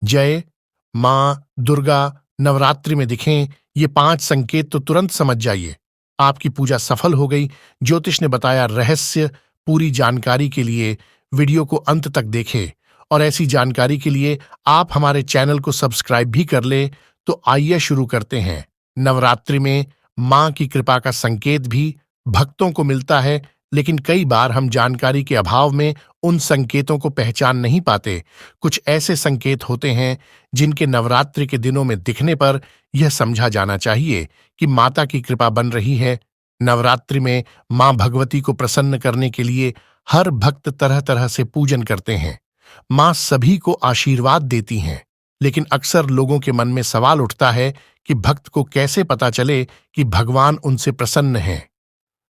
जय माँ दुर्गा नवरात्रि में दिखें ये 5 संकेत तो तुरंत समझ जाइए। आपकी पूजा सफल हो गई। ज्योतिष ने बताया रहस्य। पूरी जानकारी के लिए वीडियो को अंत तक देखें और ऐसी जानकारी के लिए आप हमारे चैनल को सब्सक्राइब भी कर ले। तो आइए शुरू करते हैं। नवरात्रि में माँ की कृपा का संकेत भी भक्तों को मिलता है, लेकिन कई बार हम जानकारी के अभाव में उन संकेतों को पहचान नहीं पाते। कुछ ऐसे संकेत होते हैं जिनके नवरात्रि के दिनों में दिखने पर यह समझा जाना चाहिए कि माता की कृपा बन रही है। नवरात्रि में मां भगवती को प्रसन्न करने के लिए हर भक्त तरह तरह से पूजन करते हैं। मां सभी को आशीर्वाद देती हैं, लेकिन अक्सर लोगों के मन में सवाल उठता है कि भक्त को कैसे पता चले कि भगवान उनसे प्रसन्न हैं।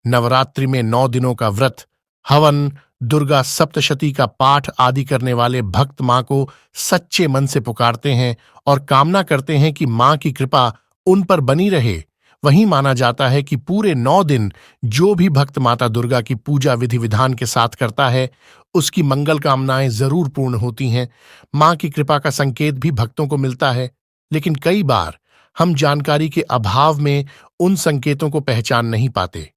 नवरात्रि में 9 दिनों का व्रत, हवन, दुर्गा सप्तशती का पाठ आदि करने वाले भक्त मां को सच्चे मन से पुकारते हैं और कामना करते हैं कि मां की कृपा उन पर बनी रहे। वहीं माना जाता है कि पूरे 9 दिन जो भी भक्त माता दुर्गा की पूजा विधि विधान के साथ करता है, उसकी मंगल कामनाएं जरूर पूर्ण होती हैं। मां की कृपा का संकेत भी भक्तों को मिलता है, लेकिन कई बार हम जानकारी के अभाव में उन संकेतों को पहचान नहीं पाते।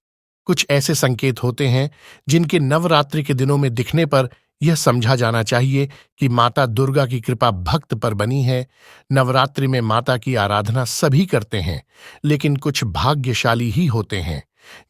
कुछ ऐसे संकेत होते हैं जिनके नवरात्रि के दिनों में दिखने पर यह समझा जाना चाहिए कि माता दुर्गा की कृपा भक्त पर बनी है। नवरात्रि में माता की आराधना सभी करते हैं, लेकिन कुछ भाग्यशाली ही होते हैं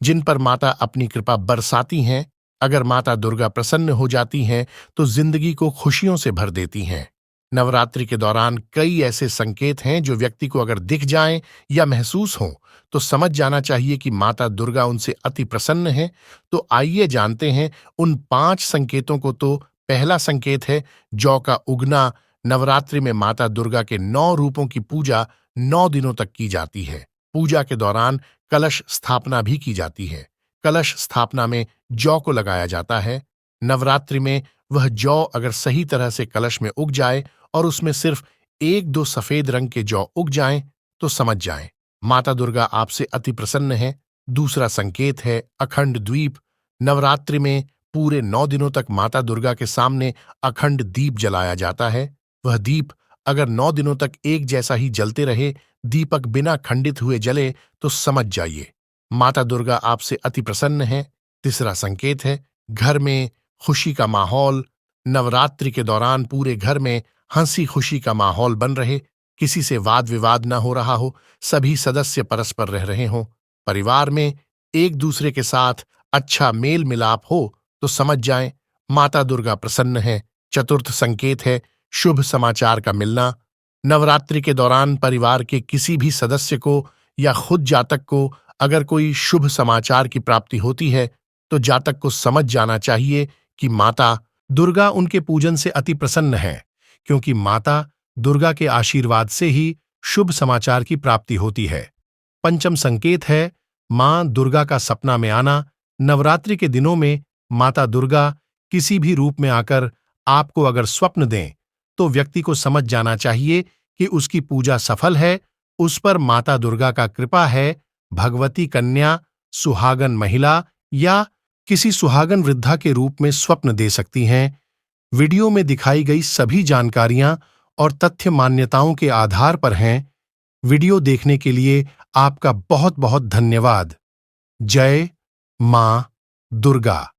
जिन पर माता अपनी कृपा बरसाती हैं। अगर माता दुर्गा प्रसन्न हो जाती हैं तो जिंदगी को खुशियों से भर देती हैं। नवरात्रि के दौरान कई ऐसे संकेत हैं जो व्यक्ति को अगर दिख जाएं या महसूस हों तो समझ जाना चाहिए कि माता दुर्गा उनसे अति प्रसन्न है। तो आइए जानते हैं उन 5 संकेतों को। तो पहला संकेत है जौ का उगना। नवरात्रि में माता दुर्गा के 9 रूपों की पूजा 9 दिनों तक की जाती है। पूजा के दौरान कलश स्थापना भी की जाती है। कलश स्थापना में जौ को लगाया जाता है। नवरात्रि में वह जौ अगर सही तरह से कलश में उग जाए और उसमें सिर्फ 1-2 सफेद रंग के जौ उग जाएं तो समझ जाएं माता दुर्गा आपसे अति प्रसन्न है। दूसरा संकेत है अखंड दीप। नवरात्रि में पूरे 9 दिनों तक माता दुर्गा के सामने अखंड दीप जलाया जाता है। वह दीप अगर 9 दिनों तक एक जैसा ही जलते रहे, दीपक बिना खंडित हुए जले, तो समझ जाइए माता दुर्गा आपसे अति प्रसन्न है। तीसरा संकेत है घर में खुशी का माहौल। नवरात्रि के दौरान पूरे घर में हंसी खुशी का माहौल बन रहे, किसी से वाद विवाद न हो रहा हो, सभी सदस्य परस्पर रह रहे हों, परिवार में एक दूसरे के साथ अच्छा मेल मिलाप हो, तो समझ जाएं माता दुर्गा प्रसन्न है। चतुर्थ संकेत है शुभ समाचार का मिलना। नवरात्रि के दौरान परिवार के किसी भी सदस्य को या खुद जातक को अगर कोई शुभ समाचार की प्राप्ति होती है तो जातक को समझ जाना चाहिए कि माता दुर्गा उनके पूजन से अति प्रसन्न है, क्योंकि माता दुर्गा के आशीर्वाद से ही शुभ समाचार की प्राप्ति होती है। पंचम संकेत है मां दुर्गा का सपना में आना। नवरात्रि के दिनों में माता दुर्गा किसी भी रूप में आकर आपको अगर स्वप्न दें तो व्यक्ति को समझ जाना चाहिए कि उसकी पूजा सफल है, उस पर माता दुर्गा का कृपा है। भगवती कन्या, सुहागन महिला या किसी सुहागन वृद्धा के रूप में स्वप्न दे सकती हैं। वीडियो में दिखाई गई सभी जानकारियां और तथ्य मान्यताओं के आधार पर हैं। वीडियो देखने के लिए आपका बहुत बहुत धन्यवाद। जय मां दुर्गा।